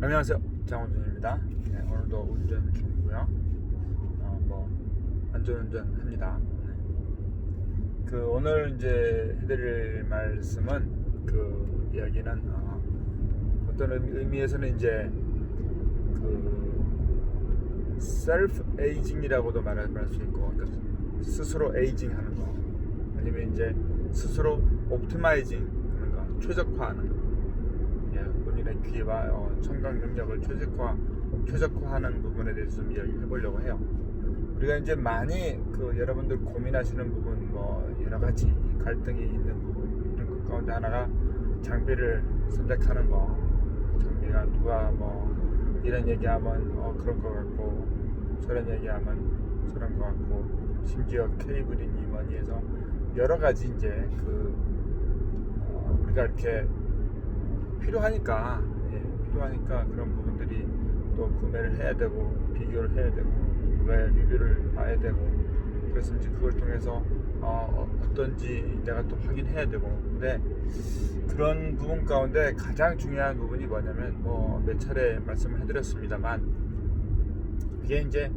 안녕하세요, 장원준입니다. 네, 오늘도 운전 중이고요. 안전운전 합니다. 네. 오늘 이제 해드릴 말씀은 이야기는 어떤 의미에서는 이제 셀프 에이징이라고도 말할 수 있고, 그러니까 스스로 에이징하는 거, 아니면 이제 스스로 옵티마이징 하는 거, 최적화하는 거. 본인의 귀와 청각 능력을 최적화하는 부분에 대해서 좀 이야기를 해보려고 해요. 우리가 이제 많이 여러분들 고민하시는 부분, 여러 가지 갈등이 있는 부분, 이런 것 가운데 하나가 장비를 선택하는 거. 장비가 누가 이런 얘기하면 그런 것 같고, 저런 얘기하면 저런 것 같고, 심지어 케이블이니 뭐니 해서 여러 가지 이제 우리가 이렇게 필요하니까 그런 부분들이 또 구매를 해야 되고, 비교를 해야 되고, 누가의 리뷰를 봐야 되고, 그래서 이제 그걸 통해서 어떤지 내가 또 확인해야 되고. 근데 그런 부분 가운데 가장 중요한 부분이 뭐냐면, 몇 차례 말씀을 해드렸습니다만, 이게 이제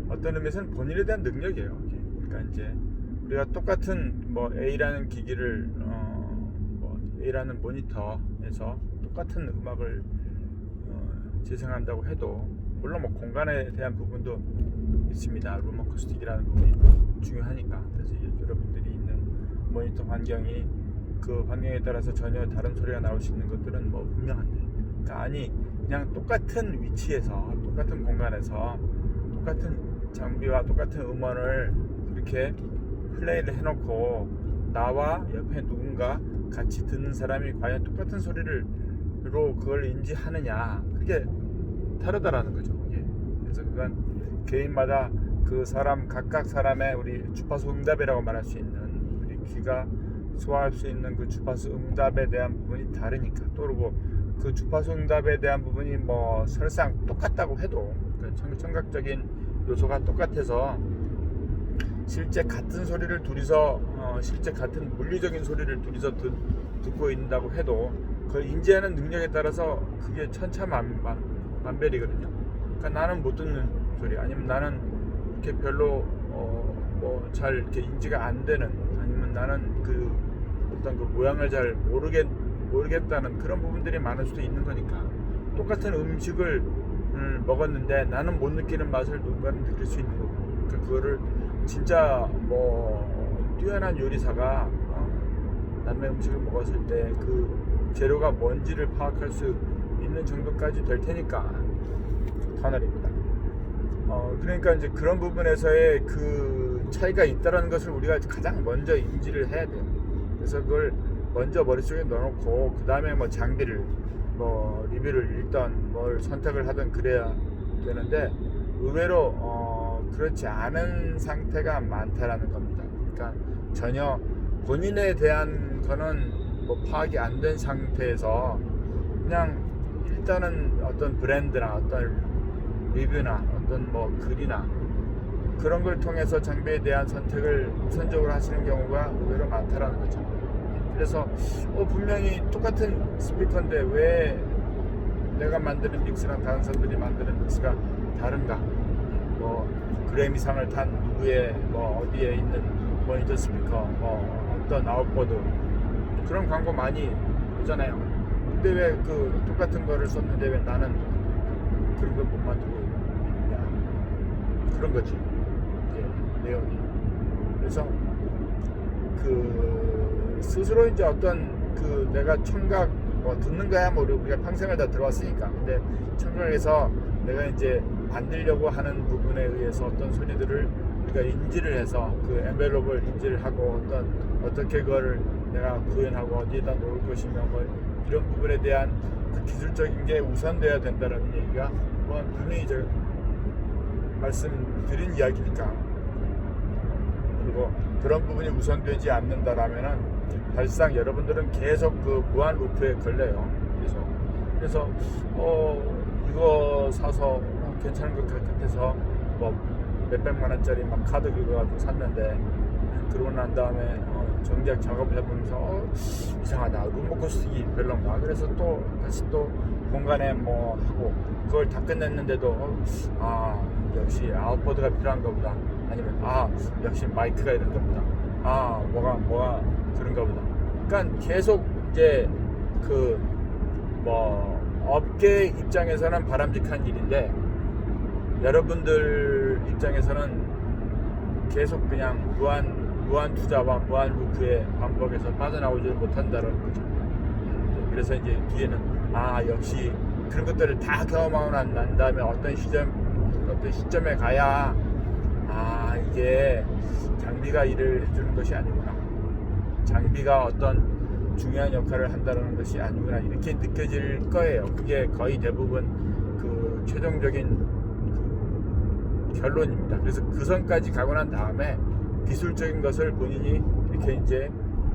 어떤 의미에서는 본인에 대한 능력이에요. 그러니까 이제 우리가 똑같은 A라는 기기를 A라는 모니터에서 똑같은 음악을 재생한다고 해도, 물론 공간에 대한 부분도 있습니다. 룸 어쿠스틱이라는 부분이 중요하니까. 그래서 여러분들이 있는 모니터 환경이 그 환경에 따라서 전혀 다른 소리가 나올 수 있는 것들은 분명한데, 그러니까 그냥 똑같은 위치에서, 똑같은 공간에서 똑같은 장비와 똑같은 음원을 이렇게 플레이를 해놓고 나와 옆에 누군가 같이 듣는 사람이 과연 똑같은 소리로 그걸 인지하느냐, 그게 다르다라는 거죠. 그래서 그건 개인마다 각각 사람의 우리 주파수 응답이라고 말할 수 있는, 우리 귀가 소화할 수 있는 그 주파수 응답에 대한 부분이 다르니까. 또 그리고 그 주파수 응답에 대한 부분이 설상 똑같다고 해도, 청각적인 요소가 똑같아서 실제 같은 소리를 둘이서 실제 같은 물리적인 소리를 둘이서 듣고 있다고 해도 그걸 인지하는 능력에 따라서 그게 천차만별이거든요. 그러니까 나는 못 듣는 소리, 아니면 나는 이렇게 별로 잘 이렇게 인지가 안 되는, 아니면 나는 어떤 모양을 잘 모르겠다는 그런 부분들이 많을 수도 있는 거니까. 똑같은 음식을 먹었는데 나는 못 느끼는 맛을 누군가는 느낄 수 있는 거고. 그러니까 그거를 진짜 뛰어난 요리사가 남의 음식을 먹었을 때 그 재료가 뭔지를 파악할 수 있는 정도까지 될 테니까 터널입니다. 그러니까 이제 그런 부분에서의 그 차이가 있다는 것을 우리가 가장 먼저 인지를 해야 돼요. 그래서 그걸 먼저 머릿속에 넣어놓고, 그 다음에 장비를 리뷰를 읽던 뭘 선택을 하든 그래야 되는데, 의외로 그렇지 않은 상태가 많다라는 겁니다. 그러니까 전혀 본인에 대한 거는 파악이 안 된 상태에서 그냥 일단은 어떤 브랜드나 어떤 리뷰나 어떤 글이나 그런 걸 통해서 장비에 대한 선택을 우선적으로 하시는 경우가 의외로 많다라는 거죠. 그래서 분명히 똑같은 스피커인데 왜 내가 만드는 믹스랑 다른 사람들이 만드는 믹스가 다른가? 그래미상을 탄 누구의 어디에 있는 모니터 스피커, 어떤 아웃보드, 그런 광고 많이 보잖아요. 근데 왜 똑같은 거를 썼는데 왜 나는 그런 걸 못 만들고 있냐, 그런 거지 이게 내용이. 그래서 스스로 이제 어떤 내가 청각 듣는 거야 우리가 평생을 다 들어왔으니까. 근데 청각에서 내가 이제 만들려고 하는 부분에 의해서 어떤 소리들을 우리가 인지를 해서 엔벨롭을 인지를 하고, 어떻게 그거를 내가 구현하고 어디에다 놓을 것이며 이런 부분에 대한 기술적인 게 우선돼야 된다는 얘기가 분명히 이제 말씀드린 이야기니까. 그리고 그런 부분이 우선되지 않는다라면은 사실상 여러분들은 계속 무한 루프에 걸려요. 그래서 이거 사서 괜찮은 것 같아서 몇백만 원짜리 카드 긁어가지고 샀는데 그러고 난 다음에 정작 작업을 해보면서 이상하다, 룸 어쿠스틱이 별론가. 그래서 또 다시 또 공간에 뭐 하고 그걸 다 끝냈는데도 역시 아웃보드가 필요한가 보다, 아니면 역시 마이크가 이런가 보다, 뭐가 그런가 보다. 그러니까 계속 이제 그 뭐 업계 입장에서는 바람직한 일인데 여러분들 입장에서는 계속 그냥 무한 투자와 무한 루프의 반복에서 빠져나오지 못한다는 거죠. 그래서 이제 뒤에는 역시 그런 것들을 다 경험하고 난 다음에 어떤 시점에 가야 이게 장비가 일을 해주는 것이 아니구나, 장비가 어떤 중요한 역할을 한다는 것이 아니구나, 이렇게 느껴질 거예요. 그게 거의 대부분 그 최종적인 그 결론입니다. 그래서 그 선까지 가고 난 다음에 기술적인 것을 본인이 이렇게 이제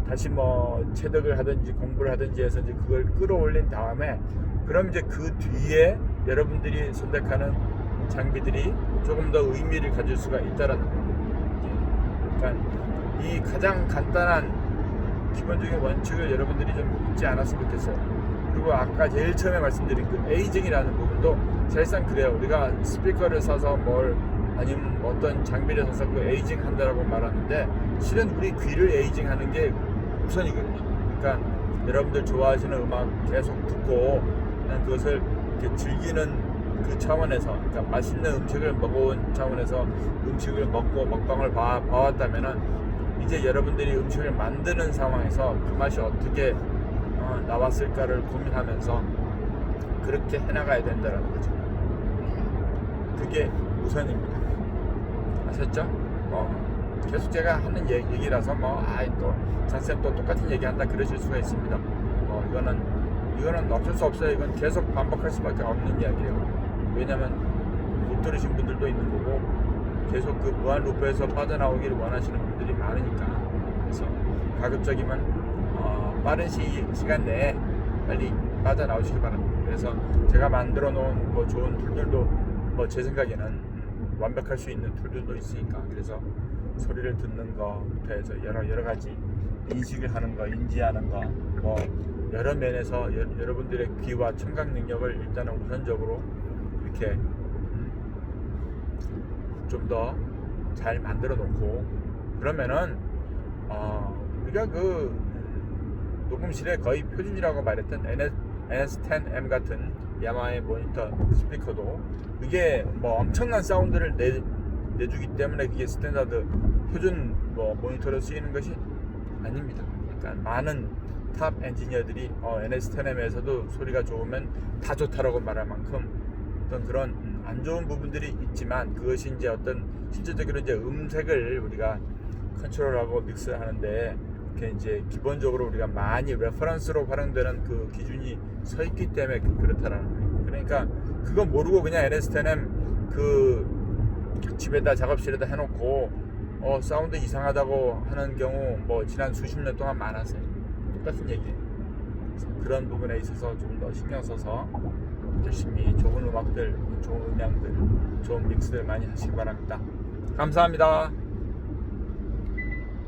다시 뭐 체득을 하든지 공부를 하든지 해서 이제 그걸 끌어올린 다음에, 그럼 이제 그 뒤에 여러분들이 선택하는 장비들이 조금 더 의미를 가질 수가 있다라는 거예요. 그러니까 이 가장 간단한 기본적인 원칙을 여러분들이 좀 잊지 않았으면 좋겠어요. 그리고 아까 제일 처음에 말씀드린 그 에이징이라는 부분도 사실상 그래요. 우리가 스피커를 사서 아니면 어떤 장비를 사서 그 에이징 한다라고 말하는데, 실은 우리 귀를 에이징 하는 게 우선이거든요. 그러니까 여러분들 좋아하시는 음악 계속 듣고 그냥 그것을 이렇게 즐기는 그 차원에서, 그러니까 맛있는 음식을 먹어온 차원에서 음식을 먹고 먹방을 봐왔다면은, 이제 여러분들이 음식을 만드는 상황에서 그 맛이 어떻게 나왔을까를 고민하면서 그렇게 해나가야 된다는 거죠. 그게 우선입니다. 아셨죠? 계속 제가 하는 얘기라서 또 장쌤 또 똑같은 얘기한다 그러실 수가 있습니다. 이거는 어쩔 수 없어요. 이건 계속 반복할 수밖에 없는 이야기예요. 왜냐면 못 들으신 분들도 있는 거고, 계속 그 무한 루프에서 빠져나오기를 원하시는 분들이 많으니까. 그래서 가급적이면 빠른 시간 내에 빨리 빠져나오시기 바랍니다. 그래서 제가 만들어 놓은 뭐 좋은 툴들도 제 생각에는 완벽할 수 있는 툴들도 있으니까, 그래서 소리를 듣는 거부터 해서 여러 가지 인식을 하는 거, 인지하는 거, 여러 면에서 여러분들의 귀와 청각 능력을 일단은 우선적으로 이렇게 좀 더 잘 만들어 놓고, 그러면은 우리가 그 녹음실에 거의 표준이라고 말했던 NS10M 같은 야마의 모니터 스피커도 그게 엄청난 사운드를 내주기 때문에 그게 스탠다드 표준 모니터로 쓰이는 것이 아닙니다. 그러니까 많은 탑 엔지니어들이 NS10M에서도 소리가 좋으면 다 좋다라고 말할 만큼 어떤 그런 안 좋은 부분들이 있지만, 그것이 이제 어떤 실질적으로 이제 음색을 우리가 컨트롤하고 믹스하는데 이렇게 이제 기본적으로 우리가 많이 레퍼런스로 활용되는 그 기준이 서 있기 때문에 그렇다라는 거예요. 그러니까 그거 모르고 그냥 NS10M 그 집에다 작업실에다 해놓고 사운드 이상하다고 하는 경우 지난 수십 년 동안 많았어요. 똑같은 얘기예요. 그런 부분에 있어서 좀 더 신경 써서 열심히 좋은 음악들, 좋은 음향들, 좋은 믹스들 많이 하시기 바랍니다. 감사합니다.